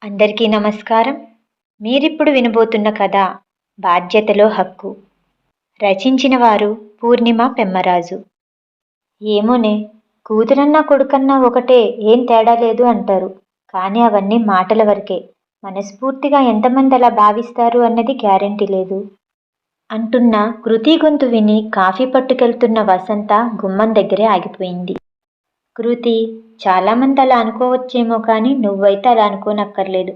అందరికీ నమస్కారం. మీరిప్పుడు వినబోతున్న కథ 'బాధ్యతలో హక్కు'. రచించిన వారు పూర్ణిమ పెమ్మరాజు. ఏమోనే, కూతురన్నా కొడుకన్నా ఒకటే, ఏం తేడా లేదు అంటారు. కానీ అవన్నీ మాటల వరకే. మనస్ఫూర్తిగా ఎంతమంది అలా భావిస్తారు అన్నది గ్యారెంటీ లేదు అంటున్న కృతి గొంతు విని కాఫీ పట్టుకెళ్తున్న వసంత గుమ్మం దగ్గరే ఆగిపోయింది. కృతి, చాలామంది అలా అనుకోవచ్చేమో కానీ నువ్వైతే అలా అనుకోనక్కర్లేదు.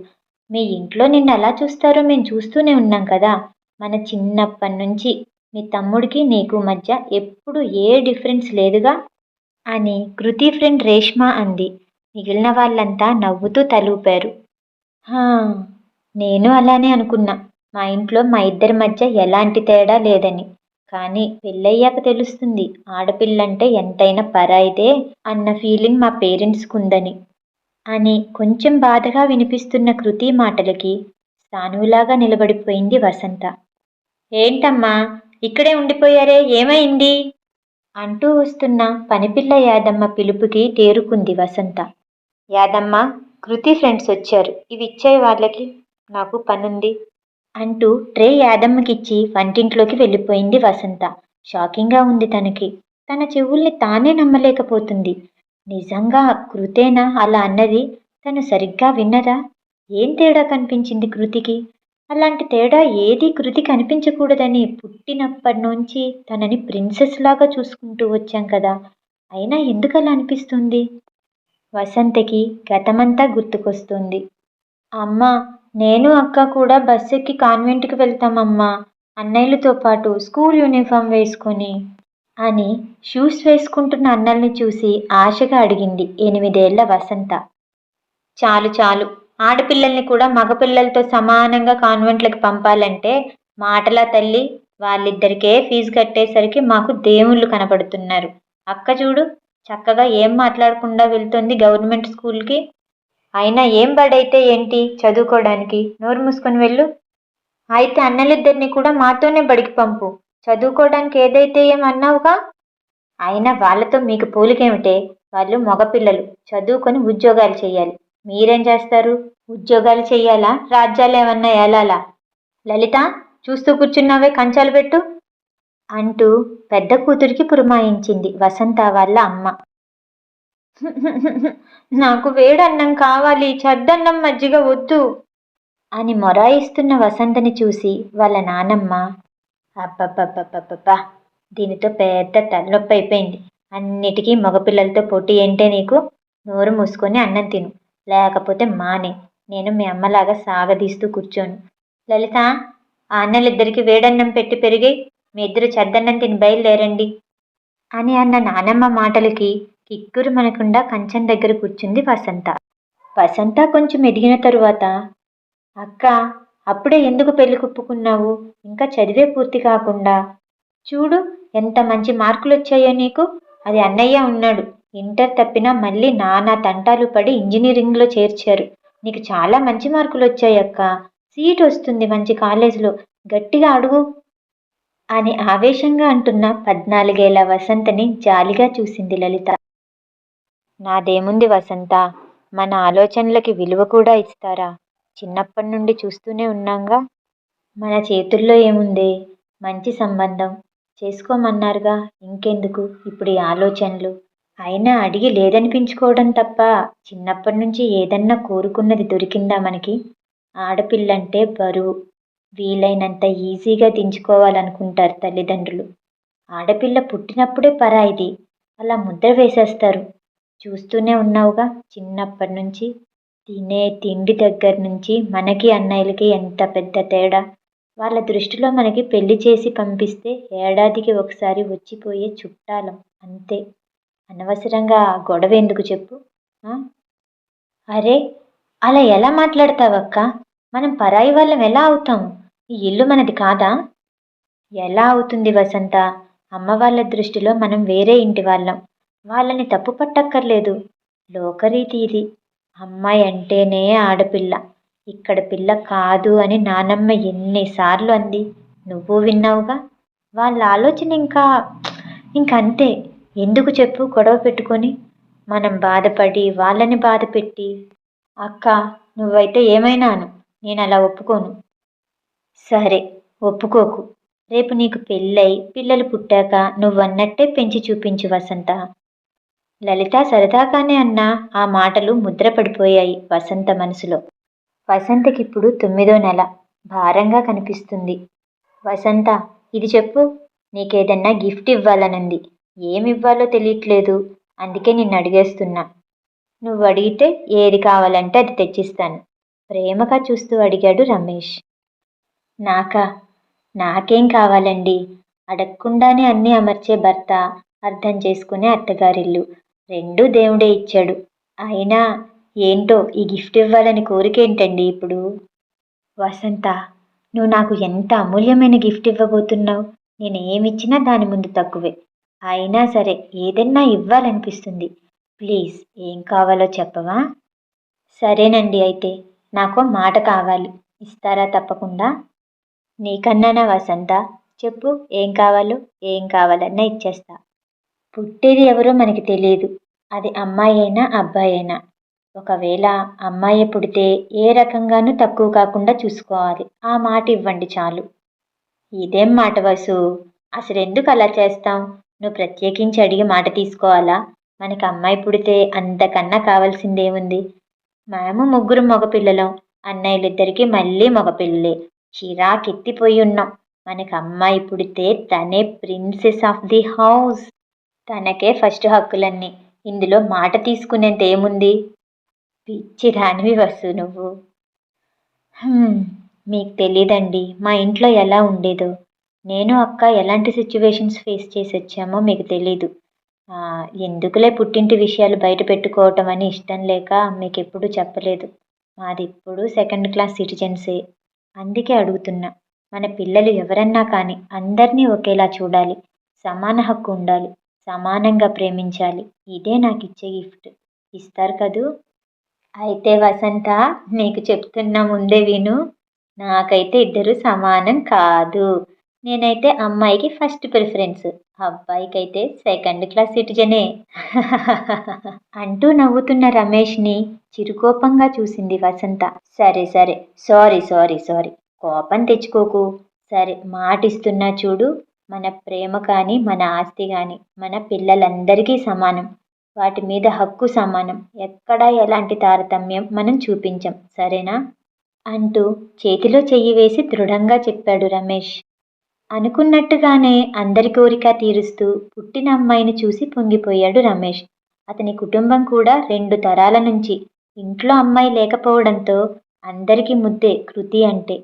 మీ ఇంట్లో నిన్ను ఎలా చూస్తారో మేము చూస్తూనే ఉన్నాం కదా. మన చిన్నప్పటి నుంచి మీ తమ్ముడికి నీకు మధ్య ఎప్పుడు ఏ డిఫరెన్స్ లేదుగా అని కృతి ఫ్రెండ్ రేష్మ అంది. మిగిలిన వాళ్ళంతా నవ్వుతూ తలూపారు. హా, నేను అలానే అనుకున్నా. మా ఇంట్లో మా ఇద్దరి మధ్య ఎలాంటి తేడా లేదని. కానీ పెళ్ళయ్యాక తెలుస్తుంది ఆడపిల్లంటే ఎంతైనా పరాయిదే అన్న ఫీలింగ్ మా పేరెంట్స్కి ఉందని అని కొంచెం బాధగా వినిపిస్తున్న కృతి మాటలకి సానువులాగా నిలబడిపోయింది వసంత. ఏంటమ్మా, ఇక్కడే ఉండిపోయారే, ఏమైంది అంటూ వస్తున్న పనిపిల్ల యాదమ్మ పిలుపుకి తేరుకుంది వసంత. యాదమ్మ, కృతి ఫ్రెండ్స్ వచ్చారు, ఇవి ఇచ్చాయి వాళ్ళకి, నాకు పనుంది అంటూ ట్రే యాదమ్మకిచ్చి వంటింట్లోకి వెళ్ళిపోయింది వసంత. షాకింగ్గా ఉంది తనకి. తన చెవుల్ని తానే నమ్మలేకపోతుంది. నిజంగా కృతేనా అలా అన్నది? తను సరిగ్గా విన్నదా? ఏం తేడా కనిపించింది కృతికి? అలాంటి తేడా ఏదీ కృతికి అనిపించకూడదని పుట్టినప్పటి నుంచి తనని ప్రిన్సెస్ లాగా చూసుకుంటూ వచ్చాం కదా. అయినా ఎందుకలా అనిపిస్తుంది? వసంతకి గతమంతా గుర్తుకొస్తుంది. అమ్మా, నేను అక్క కూడా బస్ ఎక్కి కాన్వెంట్కి వెళ్తామమ్మా, అన్నయ్యలతో పాటు స్కూల్ యూనిఫామ్ వేసుకొని అని షూస్ వేసుకుంటున్న అన్నల్ని చూసి ఆశగా అడిగింది 8 ఏళ్ల వసంత. చాలు చాలు, ఆడపిల్లల్ని కూడా మగపిల్లలతో సమానంగా కాన్వెంట్లకు పంపాలంటే మాటలా తల్లి? వాళ్ళిద్దరికే ఫీజు కట్టేసరికి మాకు దేవుళ్ళు కనపడుతున్నారు. అక్క చూడు, చక్కగా ఏం మాట్లాడకుండా వెళ్తుంది గవర్నమెంట్ స్కూల్కి. అయినా ఏం బడైతే ఏంటి చదువుకోవడానికి, నోరు మూసుకొని వెళ్ళు. అయితే అన్నలిద్దరిని కూడా మాతోనే బడికి పంపు, చదువుకోవడానికి ఏదైతే ఏమన్నావుగా. అయినా వాళ్ళతో మీకు పోలికేమిటే? వాళ్ళు మగపిల్లలు, చదువుకొని ఉద్యోగాలు చెయ్యాలి. మీరేం చేస్తారు? ఉద్యోగాలు చెయ్యాలా, రాజ్యాలు ఏమన్నా ఏలాలా? లలిత, చూస్తూ కూర్చున్నావే, కంచాలు పెట్టు అంటూ పెద్ద కూతురికి పురమాయించింది వసంత వాళ్ళ అమ్మ. నాకు వేడన్నం కావాలి, చద్దన్నం మజ్జిగ వద్దు అని మొరాయిస్తున్న వసంతని చూసి వాళ్ళ నానమ్మ, అబ్బబ్బబ్బబ్బబ్బా, దీనితో పెద్ద తలనొప్పి అయిపోయింది. అన్నిటికీ మగపిల్లలతో పోటీ ఏంటే నీకు? నోరు మూసుకొని అన్నం తిను, లేకపోతే మానే. నేను మీ అమ్మలాగా సాగదీస్తూ కూర్చోను. లలిత, ఆ అన్నలిద్దరికి వేడన్నం పెట్టి పెరిగి మీ ఇద్దరు చద్దన్నం తిని బయలుదేరండి అని అన్న నానమ్మ మాటలకి కిక్కురు మనకుండా కంచం దగ్గర కూర్చుంది వసంత. వసంత కొంచెం ఎదిగిన తరువాత, అక్క, అప్పుడే ఎందుకు పెళ్లి కుప్పుకున్నావు? ఇంకా చదివే పూర్తి కాకుండా. చూడు ఎంత మంచి మార్కులు వచ్చాయో నీకు. అది అన్నయ్య ఉన్నాడు, ఇంటర్ తప్పినా మళ్ళీ నానా తంటాలు పడి ఇంజనీరింగ్లో చేర్చారు. నీకు చాలా మంచి మార్కులు వచ్చాయక్క, సీట్ వస్తుంది మంచి కాలేజీలో, గట్టిగా అడుగు అని ఆవేశంగా అంటున్న 14 ఏళ్ల వసంతని జాలిగా చూసింది లలిత. నాదేముంది వసంత, మన ఆలోచనలకి విలువ కూడా ఇస్తారా? చిన్నప్పటి నుండి చూస్తూనే ఉన్నాంగా. మన చేతుల్లో ఏముందే? మంచి సంబంధం చేసుకోమన్నారుగా, ఇంకెందుకు ఇప్పుడు ఈ ఆలోచనలు? అయినా అడిగి లేదనిపించుకోవడం తప్ప చిన్నప్పటి నుంచి ఏదన్నా కోరుకున్నది దొరికిందా మనకి? ఆడపిల్లంటే బరువు, వీలైనంత ఈజీగా దించుకోవాలనుకుంటారు తల్లిదండ్రులు. ఆడపిల్ల పుట్టినప్పుడే పరాయిది అలా ముద్ర వేసేస్తారు. చూస్తూనే ఉన్నావుగా చిన్నప్పటి నుంచి. తినే తిండి దగ్గర నుంచి మనకి అన్నయ్యలకి ఎంత పెద్ద తేడా. వాళ్ళ దృష్టిలో మనకి పెళ్లి చేసి పంపిస్తే ఏడాదికి ఒకసారి వచ్చిపోయే చుట్టాలం, అంతే. అనవసరంగా గొడవ ఎందుకు చెప్పు? అరే, అలా ఎలా మాట్లాడతావక్క? మనం పరాయి వాళ్ళం ఎలా అవుతాం? ఈ ఇల్లు మనది కాదా? ఎలా అవుతుంది వసంత? అమ్మ వాళ్ళ దృష్టిలో మనం వేరే ఇంటి వాళ్ళం, వాళ్ళని తప్పు పట్టక్కర్లేదు. లోకరీతి ఇది. అమ్మాయి అంటేనే ఆడపిల్ల, ఇక్కడ పిల్ల కాదు అని నానమ్మ ఎన్నిసార్లు అంది, నువ్వు విన్నావుగా. వాళ్ళ ఆలోచన ఇంకంతే. ఎందుకు చెప్పు గొడవ పెట్టుకొని, మనం బాధపడి వాళ్ళని బాధ పెట్టి. అక్క, నువ్వైతే ఏమైనా అను, నేను అలా ఒప్పుకోను. సరే, ఒప్పుకోకు. రేపు నీకు పెళ్ళై పిల్లలు పుట్టాక నువ్వన్నట్టే పెంచి చూపించు వసంత. లలిత సరదాగానే అన్న ఆ మాటలు ముద్రపడిపోయాయి వసంత మనసులో. వసంతకిప్పుడు 9వ నెల. భారంగా కనిపిస్తుంది. వసంత, ఇది చెప్పు. నీకేదన్నా గిఫ్ట్ ఇవ్వాలనుంది. ఏమివ్వాలో తెలియట్లేదు. అందుకే నిన్ను అడిగేస్తున్నా. నువ్వు అడిగితే ఏది కావాలంటే అది తెచ్చిస్తాను. ప్రేమగా చూస్తూ అడిగాడు రమేష్. నాకా? నాకేం కావాలండి? అడగకుండానే అన్నీ అమర్చే భర్త, అర్థం చేసుకునే అత్తగారిల్లు రెండూ దేవుడే ఇచ్చాడు. అయినా ఏంటో ఈ గిఫ్ట్ ఇవ్వాలని కోరికేంటండి ఇప్పుడు? వసంత, నువ్వు నాకు ఎంత అమూల్యమైన గిఫ్ట్ ఇవ్వబోతున్నావు. నేనేమిచ్చినా దాని ముందు తక్కువే. అయినా సరే ఏదన్నా ఇవ్వాలనిపిస్తుంది. ప్లీజ్, ఏం కావాలో చెప్పవా? సరేనండి, అయితే నాకు మాట కావాలి. ఇస్తారా తప్పకుండా? నీకన్నానా వసంత? చెప్పు, ఏం కావాలో. ఏం కావాలన్నా ఇచ్చేస్తా. పుట్టేది ఎవరో మనకి తెలియదు. అది అమ్మాయి అయినా అబ్బాయి అయినా. ఒకవేళ అమ్మాయి పుడితే ఏ రకంగానూ తక్కువ కాకుండా చూసుకోవాలి. ఆ మాట ఇవ్వండి చాలు. ఇదేం మాట వసు? అసలెందుకు అలా చేస్తాం? నువ్వు ప్రత్యేకించి అడిగి మాట తీసుకోవాలా? మనకి అమ్మాయి పుడితే అంతకన్నా కావాల్సిందేముంది? మేము ముగ్గురు మగపిల్లలం. అన్నయ్యలిద్దరికీ మళ్ళీ మగపిల్లలే. చిరాకెత్తిపోయి ఉన్నాం. మనకి అమ్మాయి పుడితే తనే ప్రిన్సెస్ ఆఫ్ ది హౌస్. తనకే ఫస్ట్ హక్కులన్నీ. ఇందులో మాట తీసుకునేంత ఏముంది? పిచ్చి దానివి వసు నువ్వు. మీకు తెలీదండి మా ఇంట్లో ఎలా ఉండేదో. నేను అక్క ఎలాంటి సిచ్యువేషన్స్ ఫేస్ చేసి వచ్చామో మీకు తెలీదు. ఎందుకులే పుట్టింటి విషయాలు బయట పెట్టుకోవటం అని ఇష్టం లేక మీకు ఎప్పుడూ చెప్పలేదు. మాది ఇప్పుడు సెకండ్ క్లాస్ సిటిజన్సే. అందుకే అడుగుతున్నా. మన పిల్లలు ఎవరన్నా కానీ అందరినీ ఒకేలా చూడాలి. సమాన హక్కు ఉండాలి. సమానంగా ప్రేమించాలి. ఇదే నాకు ఇచ్చే గిఫ్ట్. ఇస్తారు కదూ? అయితే వసంత, నీకు చెప్తున్నా ముందే విను. నాకైతే ఇద్దరు సమానం కాదు. నేనైతే అమ్మాయికి ఫస్ట్ ప్రిఫరెన్స్. అబ్బాయికైతే సెకండ్ క్లాస్ సిటిజనే. అంటూ నవ్వుతున్న రమేష్ని చిరుకోపంగా చూసింది వసంత. సరే సరే, సారీ సారీ సారీ. కోపం తెచ్చుకోకు. సరే, మాటిస్తున్నా చూడు. మన ప్రేమ కానీ మన ఆస్తి కానీ మన పిల్లలందరికీ సమానం. వాటి మీద హక్కు సమానం. ఎక్కడా ఎలాంటి తారతమ్యం మనం చూపించం. సరేనా? అంటూ చేతిలో చెయ్యి వేసి దృఢంగా చెప్పాడు రమేష్. అనుకున్నట్టుగానే అందరి కోరిక తీరుస్తూ పుట్టిన అమ్మాయిని చూసి పొంగిపోయాడు రమేష్. అతని కుటుంబం కూడా 2 తరాల నుంచి ఇంట్లో అమ్మాయి లేకపోవడంతో అందరికీ ముద్దే కృతి అంటే.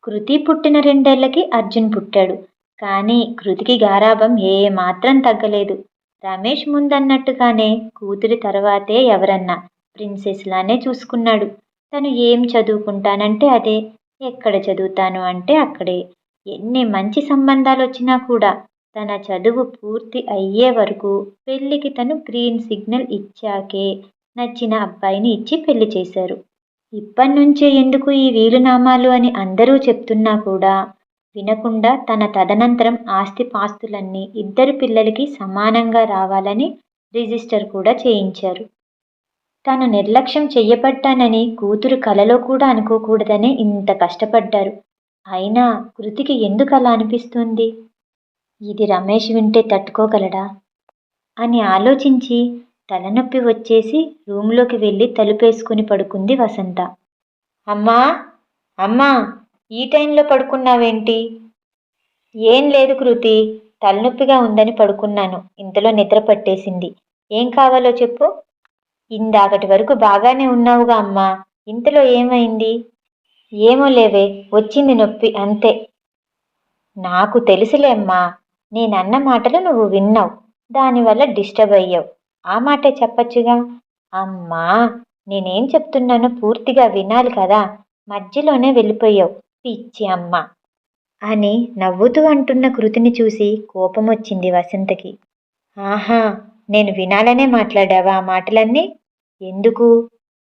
కృతి పుట్టిన 2 ఏళ్లకి అర్జున్ పుట్టాడు. కానీ కృతికి గారాబం ఏమాత్రం తగ్గలేదు. రమేష్ ముందన్నట్టుగానే కూతురి తర్వాతే ఎవరన్నా ప్రిన్సెస్ లానే చూసుకున్నాడు. తను ఏం చదువుకుంటానంటే అదే, ఎక్కడ చదువుతాను అంటే అక్కడే. ఎన్ని మంచి సంబంధాలొచ్చినా కూడా తన చదువు పూర్తి అయ్యే వరకు పెళ్లికి తను గ్రీన్ సిగ్నల్ ఇచ్చాకే నచ్చిన అబ్బాయిని ఇచ్చి పెళ్లి చేశారు. ఇప్పటినుంచే ఎందుకు ఈ వీలునామాలు అని అందరూ చెప్తున్నా కూడా వినకుండా తన తదనంతరం ఆస్తిపాస్తులన్నీ ఇద్దరు పిల్లలకి సమానంగా రావాలని రిజిస్టర్ కూడా చేయించారు. తాను నిర్లక్ష్యం చెయ్యబడ్డానని కూతురు కలలో కూడా అనుకోకూడదనే ఇంత కష్టపడ్డారు. అయినా కృతికి ఎందుకు అలా అనిపిస్తుంది? ఇది రమేష్ వింటే తట్టుకోగలడా అని ఆలోచించి తలనొప్పి వచ్చేసి రూంలోకి వెళ్ళి తలుపేసుకుని పడుకుంది వసంత. అమ్మా, అమ్మా, ఈ టైంలో పడుకున్నావేంటి? ఏం లేదు కృతి, తలనొప్పిగా ఉందని పడుకున్నాను. ఇంతలో నిద్ర పట్టేసింది. ఏం కావాలో చెప్పు. ఇందాకటి వరకు బాగానే ఉన్నావుగా అమ్మా, ఇంతలో ఏమైంది? ఏమో లేవే, వచ్చింది నొప్పి అంతే. నాకు తెలుసులే అమ్మా. నేనన్న మాటలు నువ్వు విన్నావు. దానివల్ల డిస్టర్బ్ అయ్యావు. ఆ మాటే చెప్పచ్చుగా. అమ్మా, నేనేం చెప్తున్నానో పూర్తిగా వినాలి కదా. మధ్యలోనే వెళ్ళిపోయావు. పిచ్చి అమ్మ అని నవ్వుతూ అంటున్న కృతిని చూసి కోపం వచ్చింది వసంతకి. ఆహా, నేను వినాలనే మాట్లాడావా ఆ మాటలన్నీ? ఎందుకు?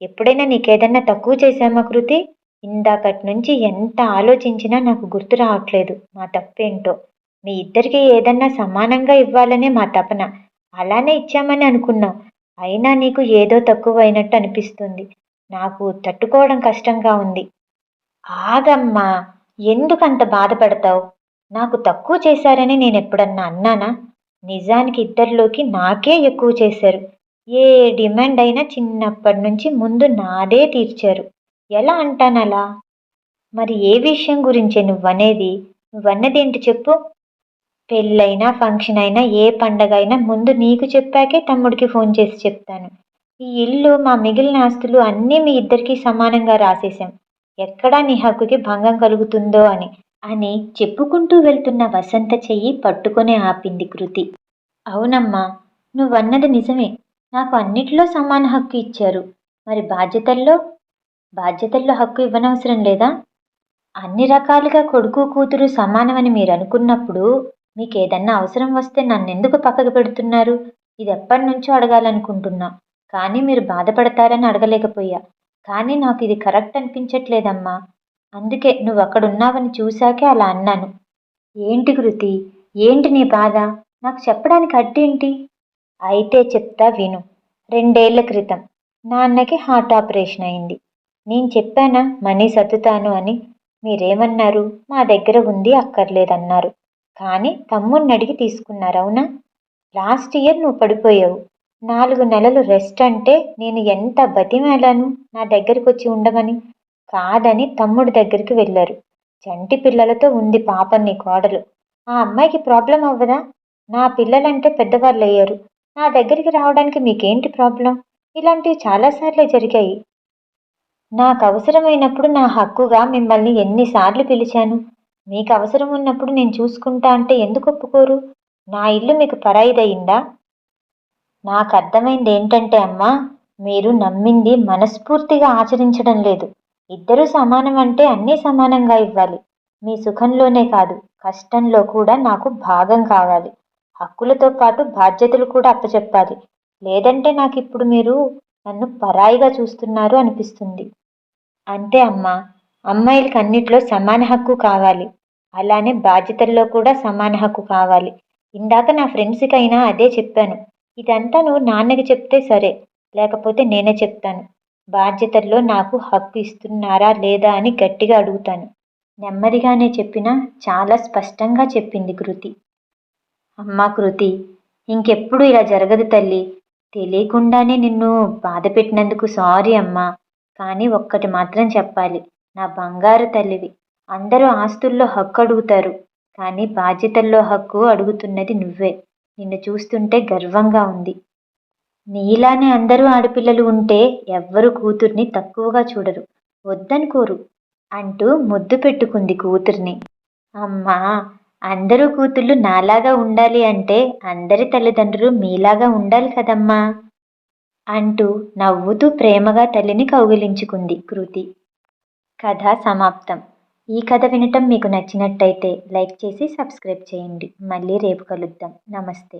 ఎప్పుడైనా నీకేదన్నా తక్కువ చేశామా కృతి? ఇందాకటి నుంచి ఎంత ఆలోచించినా నాకు గుర్తు రావట్లేదు మా తప్పేంటో. మీ ఇద్దరికీ ఏదన్నా సమానంగా ఇవ్వాలనే మా తపన. అలానే ఇచ్చామని అనుకున్నాం. అయినా నీకు ఏదో తక్కువ అయినట్టు అనిపిస్తుంది. నాకు తట్టుకోవడం కష్టంగా ఉంది. ఆగమ్మా! ఎందుకంత బాధపడతావు? నాకు తక్కువ చేశారని నేనెప్పుడన్నా అన్నానా? నిజానికి ఇద్దరిలోకి నాకే ఎక్కువ చేశారు. ఏ డిమాండ్ అయినా చిన్నప్పటి నుంచి ముందు నాదే తీర్చారు. ఎలా అంటానలా? మరి ఏ విషయం గురించే నువ్వనేది? నువ్వన్నదేంటి చెప్పు? పెళ్ళైనా, ఫంక్షన్ అయినా, ఏ పండగైనా ముందు నీకు చెప్పాకే తమ్ముడికి ఫోన్ చేసి చెప్తాను. ఈ ఇల్లు, మా మిగిలిన ఆస్తులు అన్నీ మీ ఇద్దరికీ సమానంగా రాసేశాం. ఎక్కడా నీ హక్కుకి భంగం కలుగుతుందో అని చెప్పుకుంటూ వెళ్తున్న వసంత చెయ్యి పట్టుకొని ఆపింది కృతి. అవునమ్మా, నువ్వన్నది నిజమే. నాకు అన్నిట్లో సమాన హక్కు ఇచ్చారు. మరి బాధ్యతల్లో హక్కు ఇవ్వనవసరం లేదా? అన్ని రకాలుగా కొడుకు, కూతురు సమానమని మీరనుకున్నప్పుడు మీకేదన్నా అవసరం వస్తే నన్నెందుకు పక్కకు పెడుతున్నారు? ఇదెప్పటినుంచో అడగాలనుకుంటున్నా. కానీ మీరు బాధపడతారని అడగలేకపోయా. కానీ నాకిది కరెక్ట్ అనిపించట్లేదమ్మా. అందుకే నువ్వక్కడున్నావని చూశాకే అలా అన్నాను. ఏంటి కృతి? ఏంటి నీ బాధ? నాకు చెప్పడానికి అడ్డేంటి? అయితే చెప్తా విను. 2 ఏళ్ల క్రితం నాన్నకి హార్ట్ ఆపరేషన్ అయింది. నేను చెప్పానా మనీ సర్దుతాను అని? మీరేమన్నారు? మా దగ్గర ఉంది, అక్కర్లేదన్నారు. కానీ తమ్ముణ్ణడిగి తీసుకున్నారు, అవునా? లాస్ట్ ఇయర్ నువ్వు పడిపోయావు. 4 నెలలు రెస్ట్ అంటే నేను ఎంత బతిమాలాను నా దగ్గరకొచ్చి ఉండమని. కాదని తమ్ముడి దగ్గరికి వెళ్ళారు. చంటి పిల్లలతో ఉంది పాపం నీ కోడలు. ఆ అమ్మాయికి ప్రాబ్లం అవ్వదా? నా పిల్లలంటే పెద్దవాళ్ళయ్యారు. నా దగ్గరికి రావడానికి మీకేంటి ప్రాబ్లం? ఇలాంటివి చాలాసార్లే జరిగాయి. నాకవసరమైనప్పుడు నా హక్కుగా మిమ్మల్ని ఎన్నిసార్లు పిలిచాను. మీకు అవసరం ఉన్నప్పుడు నేను చూసుకుంటా అంటే ఎందుకు ఒప్పుకోరు? నా ఇల్లు మీకు పరాయిదయిందా? నాకర్థమైందేంటంటే అమ్మా, మీరు నమ్మింది మనస్ఫూర్తిగా ఆచరించడం లేదు. ఇద్దరూ సమానం అంటే అన్నీ సమానంగా ఇవ్వాలి. మీ సుఖంలోనే కాదు, కష్టంలో కూడా నాకు భాగం కావాలి. హక్కులతో పాటు బాధ్యతలు కూడా అప్పచెప్పాలి. లేదంటే నాకిప్పుడు మీరు నన్ను పరాయిగా చూస్తున్నారు అనిపిస్తుంది. అంతే అమ్మా. అమ్మాయిలకి అన్నిట్లో సమాన హక్కు కావాలి. అలానే బాధ్యతల్లో కూడా సమాన హక్కు కావాలి. ఇందాక నా ఫ్రెండ్స్‌కైనా అదే చెప్పాను. ఇదంతా నువ్వు నాన్నకి చెప్తే సరే. లేకపోతే నేనే చెప్తాను. బాధ్యతల్లో నాకు హక్కు ఇస్తున్నారా లేదా అని గట్టిగా అడుగుతాను. నెమ్మదిగానే చెప్పినా చాలా స్పష్టంగా చెప్పింది కృతి. అమ్మా కృతి, ఇంకెప్పుడు ఇలా జరగదు తల్లి. తెలియకుండానే నిన్ను బాధపెట్టినందుకు సారీ అమ్మా. కానీ ఒక్కటి మాత్రం చెప్పాలి. నా బంగారు తల్లివి. అందరూ ఆస్తుల్లో హక్కు అడుగుతారు. కానీ బాధ్యతల్లో హక్కు అడుగుతున్నది నువ్వే. నిన్ను చూస్తుంటే గర్వంగా ఉంది. నీలానే అందరూ ఆడపిల్లలు ఉంటే ఎవ్వరూ కూతుర్ని తక్కువగా చూడరు, వద్దనుకోరు అంటూ ముద్దు పెట్టుకుంది కూతుర్ని. అమ్మా, అందరూ కూతుళ్ళు నాలాగా ఉండాలి అంటే అందరి తల్లిదండ్రులు మీలాగా ఉండాలి కదమ్మా అంటూ నవ్వుతూ ప్రేమగా తల్లిని కౌగిలించుకుంది కృతి. కథ సమాప్తం. ఈ కథ వినటం మీకు నచ్చినట్టయితే లైక్ చేసి సబ్స్క్రైబ్ చేయండి. మళ్ళీ రేపు కలుద్దాం. నమస్తే.